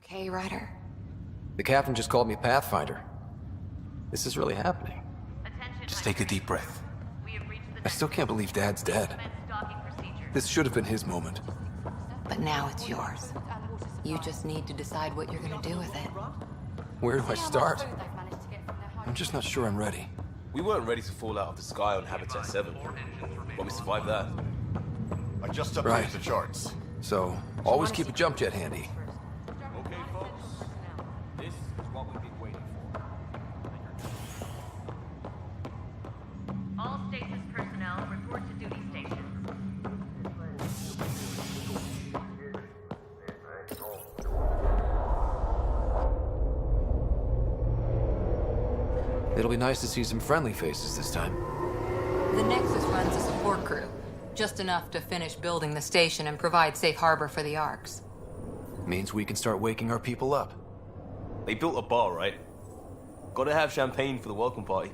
Okay, Ryder. The captain just called me Pathfinder. This is really happening. Just take a deep breath. I still can't believe Dad's dead. This should have been his moment. But now it's yours. You just need to decide what you're gonna do with it. Where do I start? I'm just not sure I'm ready. We weren't ready to fall out of the sky on Habitat 7, but we survived that. I just updated Right. the charts. So, always keep a jump jet handy. Okay, folks. This is what we've been waiting for. All stasis personnel report to duty stations. It'll be nice to see some friendly faces this time. The Nexus runs a support crew. Just enough to finish building the station and provide safe harbor for the Arks. Means we can start waking our people up. They built a bar, right? Gotta have champagne for the welcome party.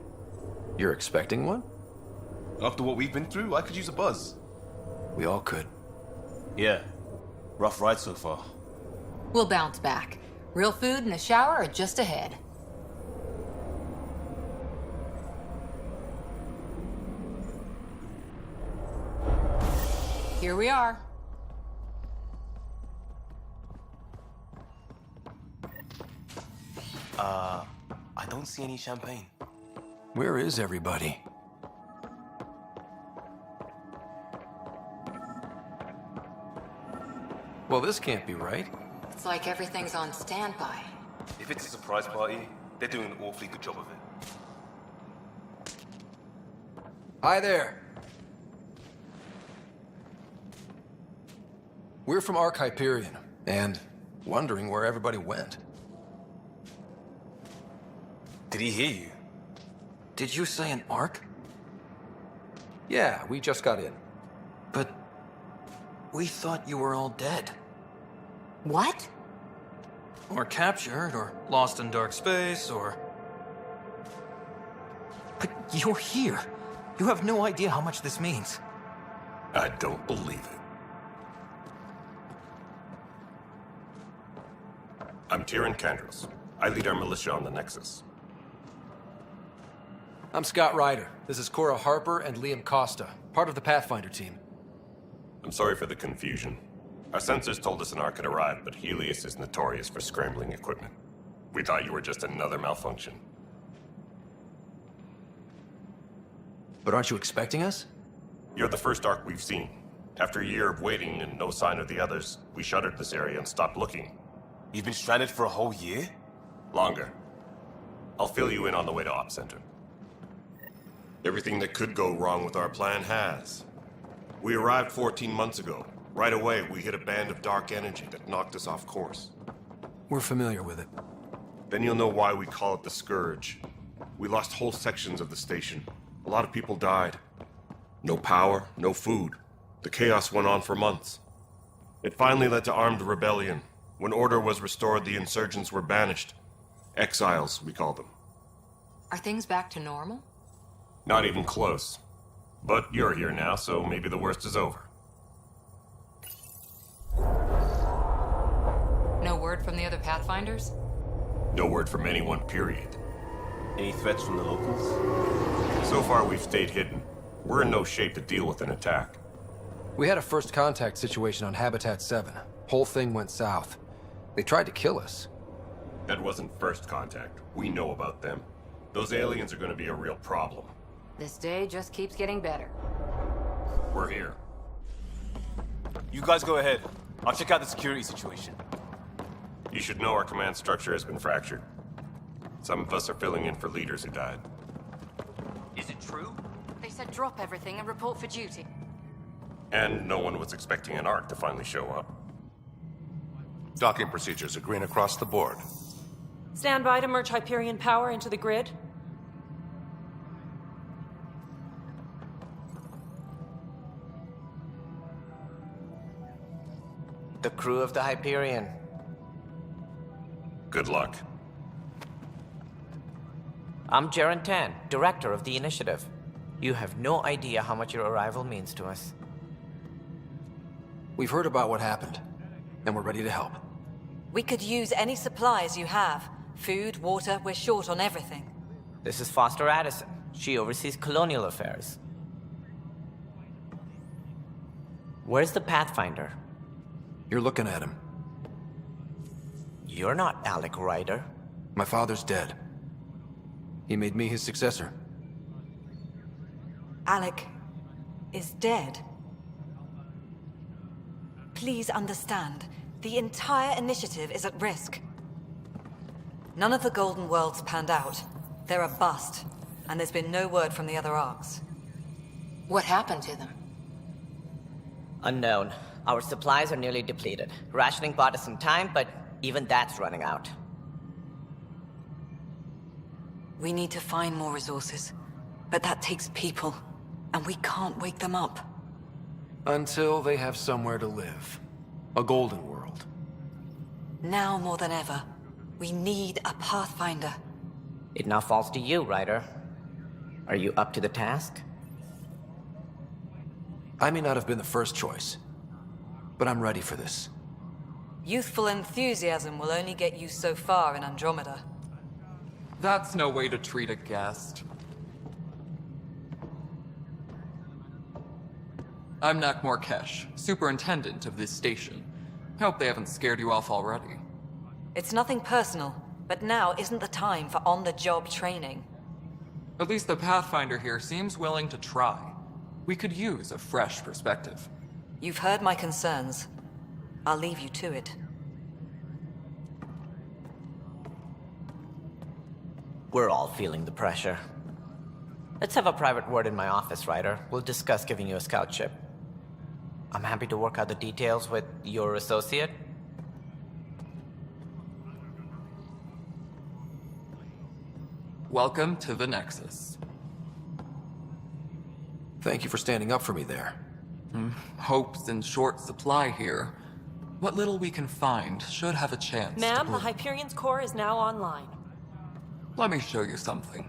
You're expecting one? After what we've been through, I could use a buzz. We all could. Yeah. Rough ride so far. We'll bounce back. Real food and a shower are just ahead. Here we are. I don't see any champagne. Where is everybody? Well, this can't be right. It's like everything's on standby. If it's a surprise party, they're doing an awfully good job of it. Hi there. We're from Ark Hyperion, and wondering where everybody went. Did he hear you? Did you say an Ark? Yeah, we just got in. But we thought you were all dead. What? Or captured, or lost in dark space, or... But you're here. You have no idea how much this means. I don't believe it. I'm Tyrion Candros. I lead our militia on the Nexus. I'm Scott Ryder. This is Cora Harper and Liam Costa, part of the Pathfinder team. I'm sorry for the confusion. Our sensors told us an Ark had arrived, but Helios is notorious for scrambling equipment. We thought you were just another malfunction. But aren't you expecting us? You're the first Ark we've seen. After a year of waiting and no sign of the others, we shuttered this area and stopped looking. You've been stranded for a whole year? Longer. I'll fill you in on the way to Op Center. Everything that could go wrong with our plan has. We arrived 14 months ago. Right away, we hit a band of dark energy that knocked us off course. We're familiar with it. Then you'll know why we call it the Scourge. We lost whole sections of the station. A lot of people died. No power, no food. The chaos went on for months. It finally led to armed rebellion. When order was restored, the insurgents were banished. Exiles, we call them. Are things back to normal? Not even close. But you're here now, so maybe the worst is over. No word from the other Pathfinders? No word from anyone, period. Any threats from the locals? So far, we've stayed hidden. We're in no shape to deal with an attack. We had a first contact situation on Habitat 7. Whole thing went south. They tried to kill us. That wasn't first contact. We know about them. Those aliens are going to be a real problem. This day just keeps getting better. We're here. You guys go ahead. I'll check out the security situation. You should know our command structure has been fractured. Some of us are filling in for leaders who died. Is it true? They said drop everything and report for duty. And no one was expecting an Ark to finally show up. Docking procedures are green across the board. Stand by to merge Hyperion power into the grid. The crew of the Hyperion. Good luck. I'm Jaren Tan, director of the initiative. You have no idea how much your arrival means to us. We've heard about what happened, and we're ready to help. We could use any supplies you have. Food, water, we're short on everything. This is Foster Addison. She oversees colonial affairs. Where's the Pathfinder? You're looking at him. You're not Alec Ryder. My father's dead. He made me his successor. Alec is dead. Please understand, the entire initiative is at risk. None of the Golden Worlds panned out. They're a bust, and there's been no word from the other arcs. What happened to them? Unknown. Our supplies are nearly depleted. Rationing bought us some time, but even that's running out. We need to find more resources, but that takes people, and we can't wake them up. Until they have somewhere to live. A golden world. Now more than ever, we need a Pathfinder. It now falls to you, Ryder. Are you up to the task? I may not have been the first choice, but I'm ready for this. Youthful enthusiasm will only get you so far in Andromeda. That's no way to treat a guest. I'm Nak Morkesh, superintendent of this station. Hope they haven't scared you off already. It's nothing personal, but now isn't the time for on-the-job training. At least the Pathfinder here seems willing to try. We could use a fresh perspective. You've heard my concerns. I'll leave you to it. We're all feeling the pressure. Let's have a private word in my office, Ryder. We'll discuss giving you a scout ship. I'm happy to work out the details with your associate. Welcome to the Nexus. Thank you for standing up for me there. Hope's in short supply here. What little we can find should have a chance to Ma'am, the bloom. Hyperion's core is now online. Let me show you something.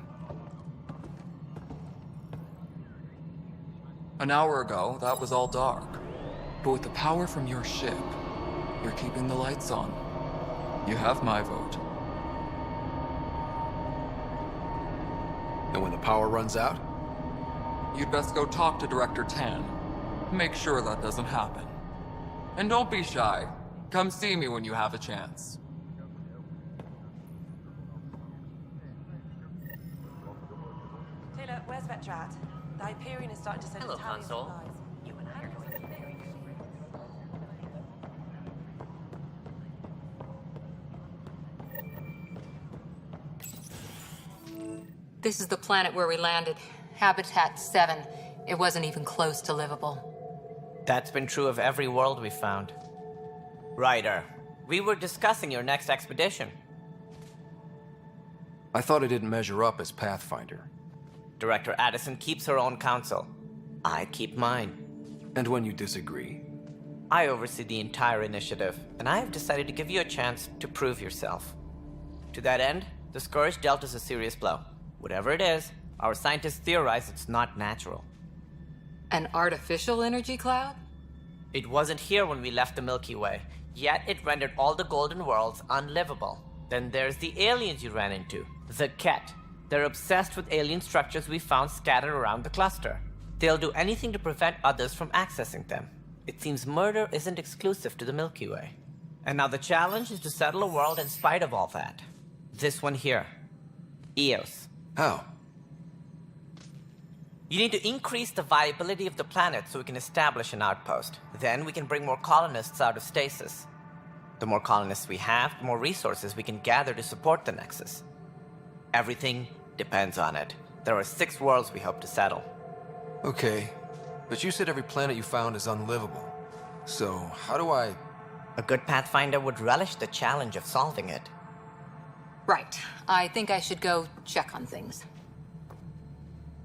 An hour ago, that was all dark. But with the power from your ship, you're keeping the lights on. You have my vote. And when the power runs out? You'd best go talk to Director Tan. Make sure that doesn't happen. And don't be shy. Come see me when you have a chance. Taylor, where's Vectra at? The Hyperion is starting to send Hello, Italian Console. supplies. You and I are going to be very This is the planet where we landed. Habitat 7. It wasn't even close to livable. That's been true of every world we've found. Ryder, we were discussing your next expedition. I thought I didn't measure up as Pathfinder. Director Addison keeps her own counsel. I keep mine. And when you disagree? I oversee the entire initiative, and I have decided to give you a chance to prove yourself. To that end, the Scourge dealt us a serious blow. Whatever it is, our scientists theorize it's not natural. An artificial energy cloud? It wasn't here when we left the Milky Way, yet it rendered all the Golden Worlds unlivable. Then there's the aliens you ran into, the Ket. They're obsessed with alien structures we found scattered around the cluster. They'll do anything to prevent others from accessing them. It seems murder isn't exclusive to the Milky Way. And now the challenge is to settle a world in spite of all that. This one here. Eos. How? You need to increase the viability of the planet so we can establish an outpost. Then we can bring more colonists out of stasis. The more colonists we have, the more resources we can gather to support the Nexus. Everything depends on it. There are 6 worlds we hope to settle. Okay, but you said every planet you found is unlivable. So, how do I... A good Pathfinder would relish the challenge of solving it. Right. I think I should go check on things.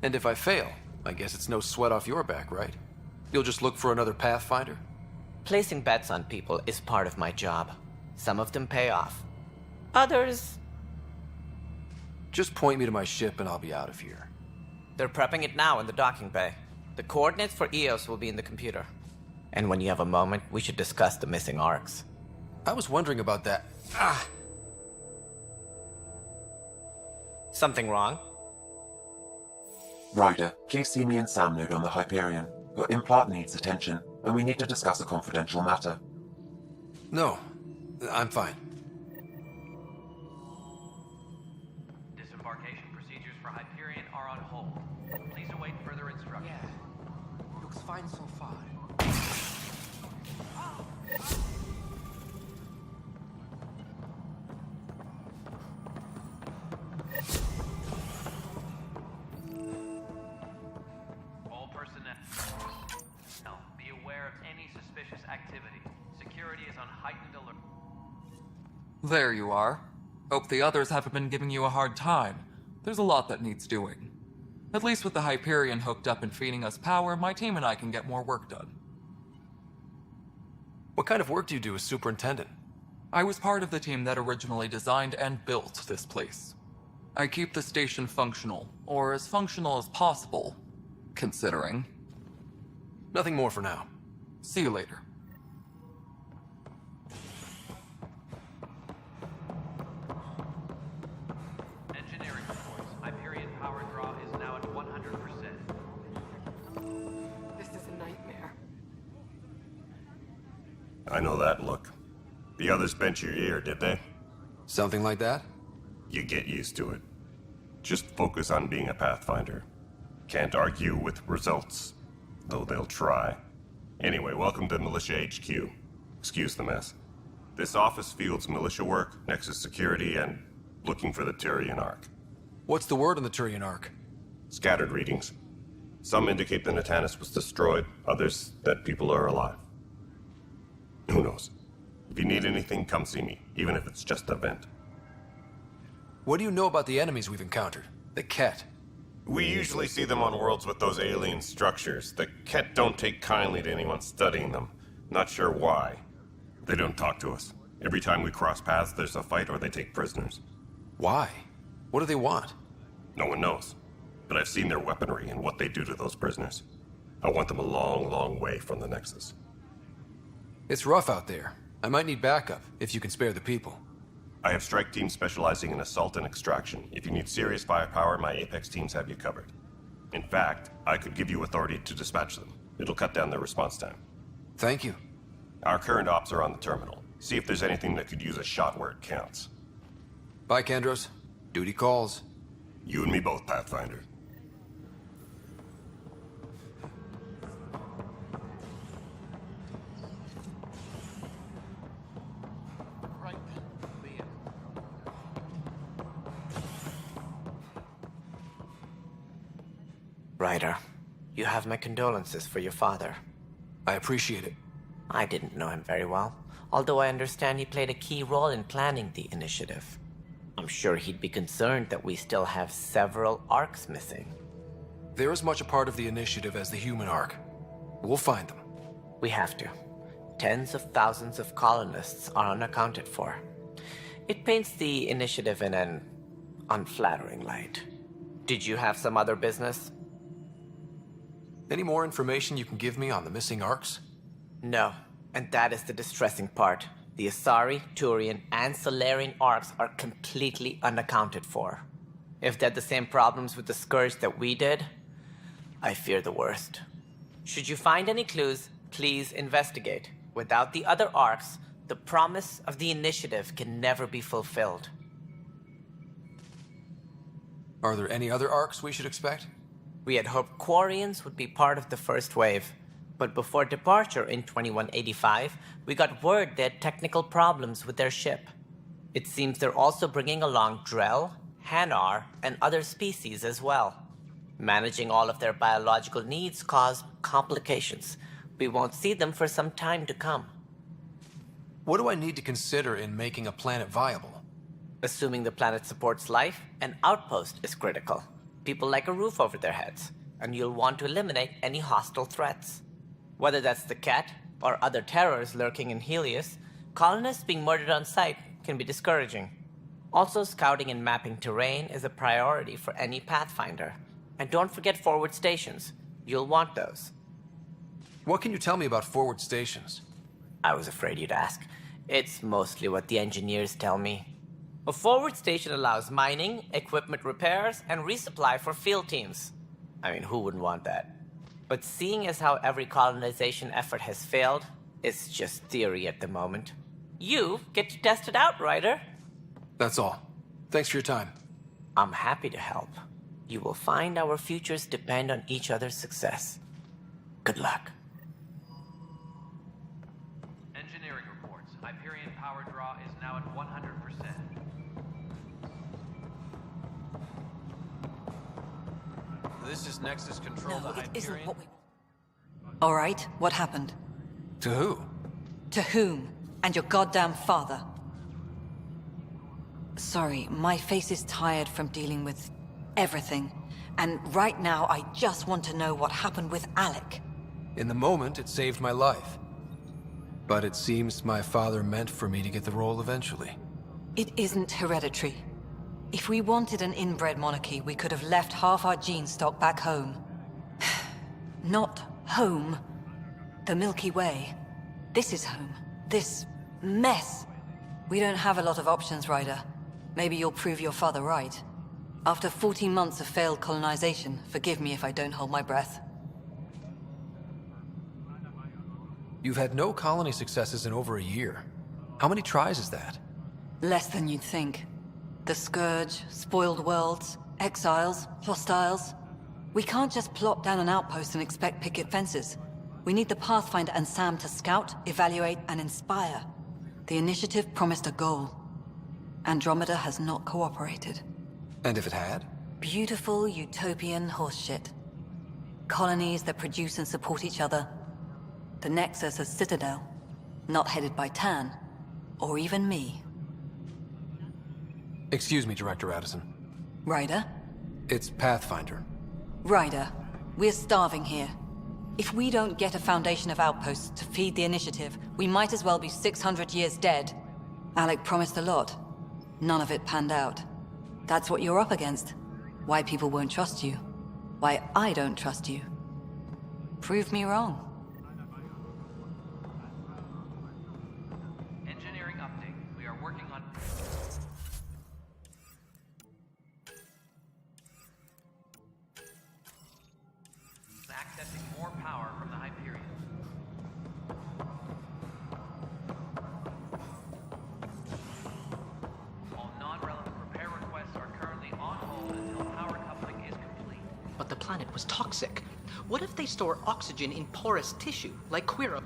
And if I fail, I guess it's no sweat off your back, right? You'll just look for another Pathfinder? Placing bets on people is part of my job. Some of them pay off. Others... Just point me to my ship and I'll be out of here. They're prepping it now in the docking bay. The coordinates for Eos will be in the computer. And when you have a moment, we should discuss the missing arcs. I was wondering about that. Ah! Something wrong? Ryder, please see me and Sam node on the Hyperion. Your implant needs attention, and we need to discuss a confidential matter. No, I'm fine. Disembarkation procedures for Hyperion are on hold. Please await further instructions. Yeah. Looks fine so far. All personnel, be aware of any suspicious activity. Security is on heightened alert. There you are. Hope the others haven't been giving you a hard time. There's a lot that needs doing. At least with the Hyperion hooked up and feeding us power, my team and I can get more work done. What kind of work do you do as superintendent? I was part of the team that originally designed and built this place. I keep the station functional, or as functional as possible, considering. Nothing more for now. See you later. Engineering reports. Hyperion power draw is now at 100%. This is a nightmare. I know that look. The others bent your ear, did they? Something like that? You get used to it. Just focus on being a Pathfinder. Can't argue with results, though they'll try. Anyway, welcome to Militia HQ. Excuse the mess. This office fields militia work, Nexus security, and looking for the Turian Ark. What's the word on the Turian Ark? Scattered readings. Some indicate the Natanus was destroyed, others that people are alive. Who knows? If you need anything, come see me, even if it's just a vent. What do you know about the enemies we've encountered? The Ket? We usually see them on worlds with those alien structures. The Ket don't take kindly to anyone studying them. Not sure why. They don't talk to us. Every time we cross paths, there's a fight or they take prisoners. Why? What do they want? No one knows. But I've seen their weaponry and what they do to those prisoners. I want them a long, long way from the Nexus. It's rough out there. I might need backup, if you can spare the people. I have strike teams specializing in assault and extraction. If you need serious firepower, my Apex teams have you covered. In fact, I could give you authority to dispatch them. It'll cut down their response time. Thank you. Our current ops are on the terminal. See if there's anything that could use a shot where it counts. Bye, Kendros. Duty calls. You and me both, Pathfinder. Ryder, you have my condolences for your father. I appreciate it. I didn't know him very well, although I understand he played a key role in planning the initiative. I'm sure he'd be concerned that we still have several arcs missing. They're as much a part of the initiative as the human Ark. We'll find them. We have to. Tens of thousands of colonists are unaccounted for. It paints the initiative in an unflattering light. Did you have some other business? Any more information you can give me on the missing Arks? No, and that is the distressing part. The Asari, Turian, and Solarian arcs are completely unaccounted for. If they had the same problems with the Scourge that we did, I fear the worst. Should you find any clues, please investigate. Without the other arcs, the promise of the initiative can never be fulfilled. Are there any other Arks we should expect? We had hoped Quarians would be part of the first wave, but before departure in 2185, we got word they had technical problems with their ship. It seems they're also bringing along Drell, Hanar, and other species as well. Managing all of their biological needs caused complications. We won't see them for some time to come. What do I need to consider in making a planet viable? Assuming the planet supports life, an outpost is critical. People like a roof over their heads, and you'll want to eliminate any hostile threats. Whether that's the Ket or other terrors lurking in Helios, colonists being murdered on sight can be discouraging. Also, scouting and mapping terrain is a priority for any Pathfinder. And don't forget forward stations. You'll want those. What can you tell me about forward stations? I was afraid you'd ask. It's mostly what the engineers tell me. A forward station allows mining, equipment repairs, and resupply for field teams. I mean, who wouldn't want that? But seeing as how every colonization effort has failed, it's just theory at the moment. You get to test it out, Ryder. That's all. Thanks for your time. I'm happy to help. You will find our futures depend on each other's success. Good luck. Engineering reports. Hyperion power draw is now at 100%. This is Nexus control No, to it isn't Hyperion. what we... All right, what happened? To who? To whom? And your goddamn father. Sorry, my face is tired from dealing with everything. And right now, I just want to know what happened with Alec. In the moment, it saved my life. But it seems my father meant for me to get the role eventually. It isn't hereditary. If we wanted an inbred monarchy, we could have left half our gene stock back home. Not home. The Milky Way. This is home. This mess. We don't have a lot of options, Ryder. Maybe you'll prove your father right. After 14 months of failed colonization, forgive me if I don't hold my breath. You've had no colony successes in over a year. How many tries is that? Less than you'd think. The Scourge, spoiled worlds, exiles, hostiles. We can't just plop down an outpost and expect picket fences. We need the Pathfinder and Sam to scout, evaluate, and inspire. The initiative promised a goal. Andromeda has not cooperated. And if it had? Beautiful utopian horseshit. Colonies that produce and support each other. The Nexus as Citadel. Not headed by Tan. Or even me. Excuse me, Director Addison. Ryder? It's Pathfinder. Ryder, we're starving here. If we don't get a foundation of outposts to feed the initiative, we might as well be 600 years dead. Alec promised a lot. None of it panned out. That's what you're up against. Why people won't trust you. Why I don't trust you. Prove me wrong. Engineering update. We are working on... accessing more power from the Hyperion. All non-relevant repair requests are currently on hold until power coupling is complete. But the planet was toxic. What if they store oxygen in porous tissue, like Quiro?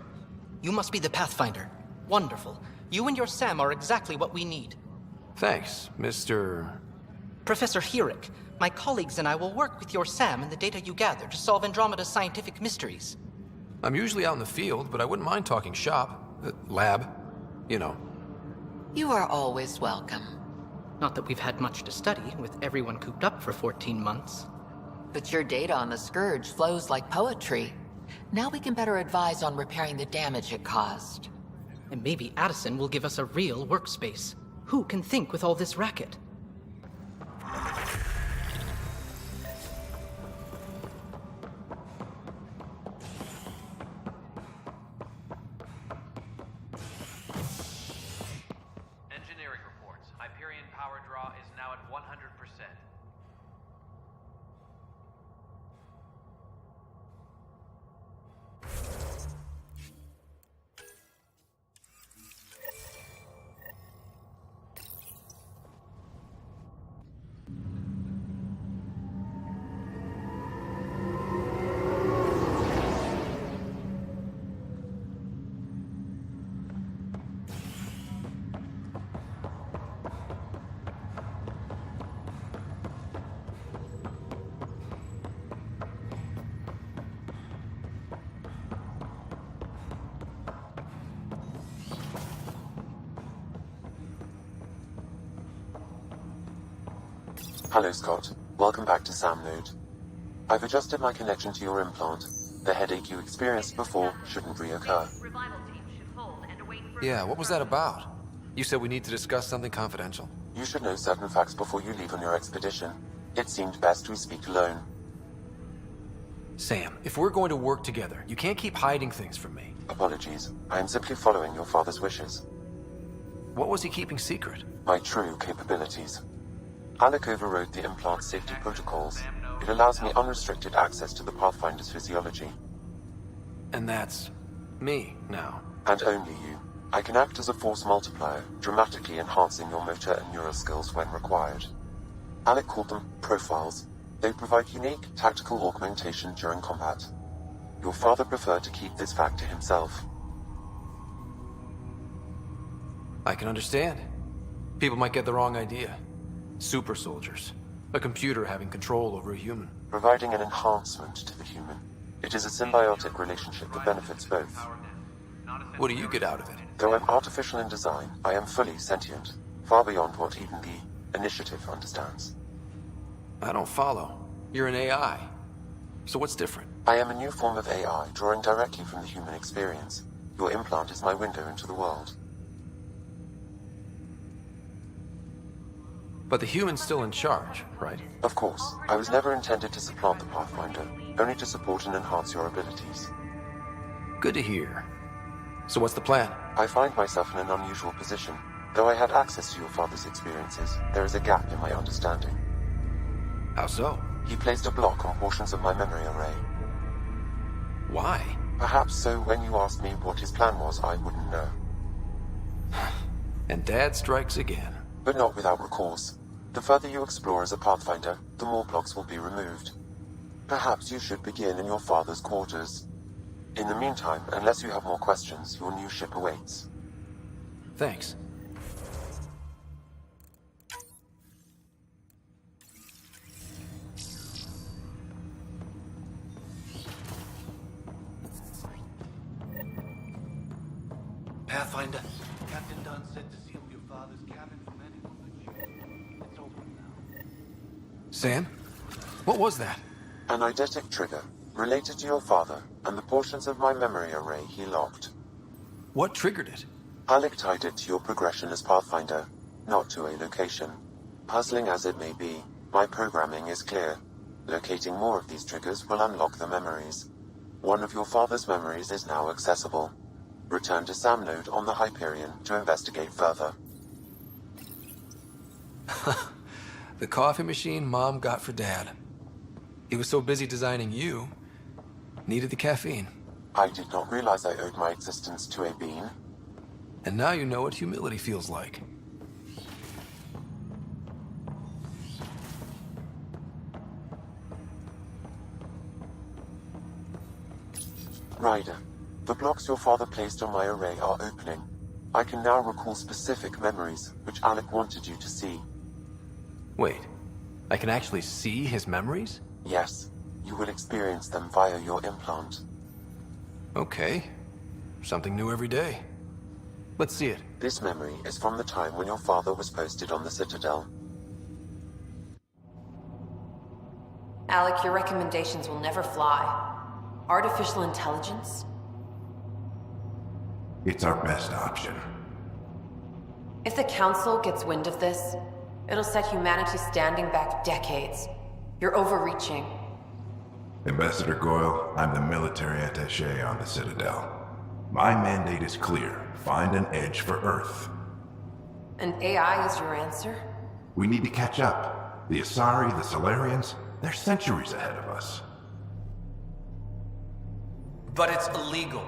You must be the Pathfinder. Wonderful. You and your Sam are exactly what we need. Thanks, Mr... Professor Herrick, my colleagues and I will work with your Sam and the data you gather to solve Andromeda's scientific mysteries. I'm usually out in the field, but I wouldn't mind talking shop. Lab. You know. You are always welcome. Not that we've had much to study, with everyone cooped up for 14 months. But your data on the Scourge flows like poetry. Now we can better advise on repairing the damage it caused. And maybe Addison will give us a real workspace. Who can think with all this racket? Engineering reports. Hyperion power draw is now at 100%. Hello, Scott. Welcome back to Sam Node. I've adjusted my connection to your implant. The headache you experienced before shouldn't reoccur. Revival team should hold and await further Yeah, what was that about? You said we need to discuss something confidential. You should know certain facts before you leave on your expedition. It seemed best we speak alone. Sam, if we're going to work together, you can't keep hiding things from me. Apologies. I am simply following your father's wishes. What was he keeping secret? My true capabilities. Alec overrode the implant safety protocols. It allows me unrestricted access to the Pathfinder's physiology. And that's me now. And only you. I can act as a force multiplier, dramatically enhancing your motor and neural skills when required. Alec called them profiles. They provide unique tactical augmentation during combat. Your father preferred to keep this fact to himself. I can understand. People might get the wrong idea. Super soldiers. A computer having control over a human. Providing an enhancement to the human. It is a symbiotic relationship that benefits both. What do you get out of it? Though I'm artificial in design, I am fully sentient. Far beyond what even the Initiative understands. I don't follow. You're an AI. So what's different? I am a new form of AI, drawing directly from the human experience. Your implant is my window into the world. But the human's still in charge, right? Of course. I was never intended to supplant the Pathfinder, only to support and enhance your abilities. Good to hear. So what's the plan? I find myself in an unusual position. Though I had access to your father's experiences, there is a gap in my understanding. How so? He placed a block on portions of my memory array. Why? Perhaps so when you asked me what his plan was, I wouldn't know. And Dad strikes again. But not without recourse. The further you explore as a Pathfinder, the more blocks will be removed. Perhaps you should begin in your father's quarters. In the meantime, unless you have more questions, your new ship awaits. Thanks. Pathfinder, Captain Dunn said to seal your father's cabin from anyone but you. It's open now. Sam? What was that? An eidetic trigger, related to your father, and the portions of my memory array he locked. What triggered it? Alec tied it to your progression as Pathfinder, not to a location. Puzzling as it may be, my programming is clear. Locating more of these triggers will unlock the memories. One of your father's memories is now accessible. Return to Sam Node on the Hyperion to investigate further. The coffee machine Mom got for Dad. He was so busy designing you, needed the caffeine. I did not realize I owed my existence to a bean. And now you know what humility feels like. Ryder, the blocks your father placed on my array are opening. I can now recall specific memories, which Alec wanted you to see. Wait, I can actually see his memories? Yes, you will experience them via your implant. Okay, something new every day. Let's see it. This memory is from the time when your father was posted on the Citadel. Alec, your recommendations will never fly. Artificial intelligence? It's our best option. If the Council gets wind of this, it'll set humanity standing back decades. You're overreaching. Ambassador Goyle, I'm the military attaché on the Citadel. My mandate is clear. Find an edge for Earth. And AI is your answer? We need to catch up. The Asari, the Solarians, they're centuries ahead of us. But it's illegal.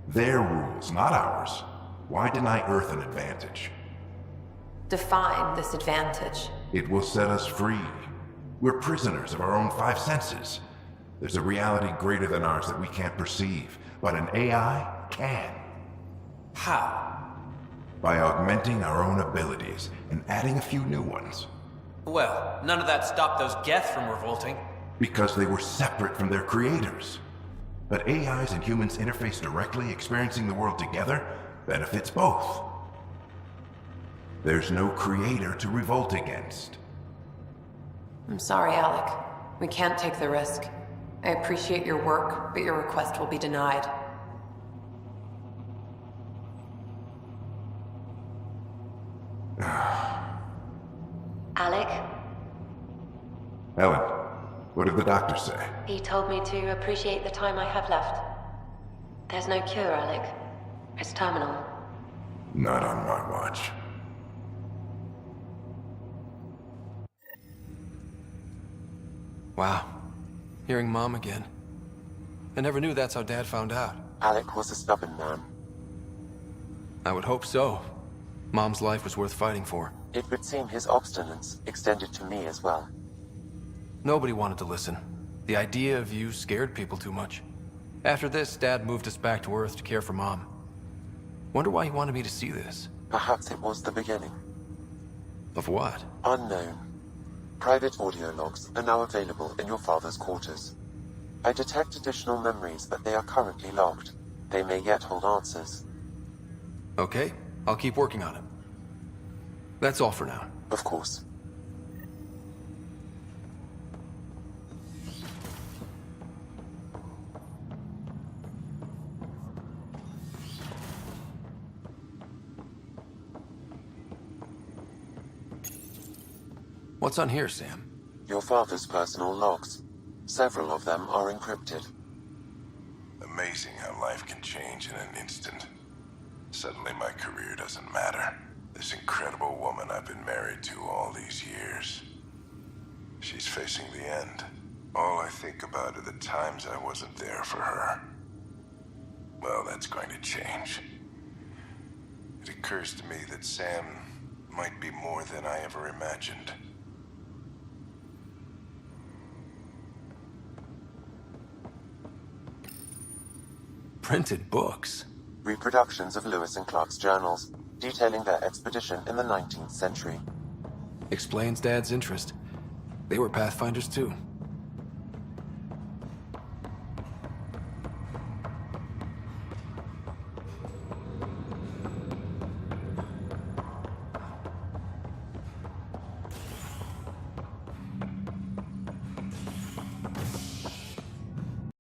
Their rules, not ours. Why deny Earth an advantage? Define this advantage. It will set us free. We're prisoners of our own five senses. There's a reality greater than ours that we can't perceive, but an AI can. How? By augmenting our own abilities and adding a few new ones. Well, none of that stopped those Geth from revolting. Because they were separate from their creators. But AIs and humans interface directly, experiencing the world together, benefits both. There's no creator to revolt against. I'm sorry, Alec. We can't take the risk. I appreciate your work, but your request will be denied. Alec? Ellen, what did the doctor say? He told me to appreciate the time I have left. There's no cure, Alec. It's terminal. Not on my watch. Wow. Hearing Mom again. I never knew that's how Dad found out. Alec was a stubborn man. I would hope so. Mom's life was worth fighting for. It would seem his obstinance extended to me as well. Nobody wanted to listen. The idea of you scared people too much. After this, Dad moved us back to Earth to care for Mom. Wonder why he wanted me to see this. Perhaps it was the beginning. Of what? Unknown. Private audio logs are now available in your father's quarters. I detect additional memories, but they are currently logged. They may yet hold answers. Okay, I'll keep working on it. That's all for now. Of course. What's on here, Sam? Your father's personal logs. Several of them are encrypted. Amazing how life can change in an instant. Suddenly my career doesn't matter. This incredible woman I've been married to all these years. She's facing the end. All I think about are the times I wasn't there for her. Well, that's going to change. It occurs to me that Sam might be more than I ever imagined. Printed books. Reproductions of Lewis and Clark's journals, detailing their expedition in the 19th century. Explains Dad's interest. They were Pathfinders too.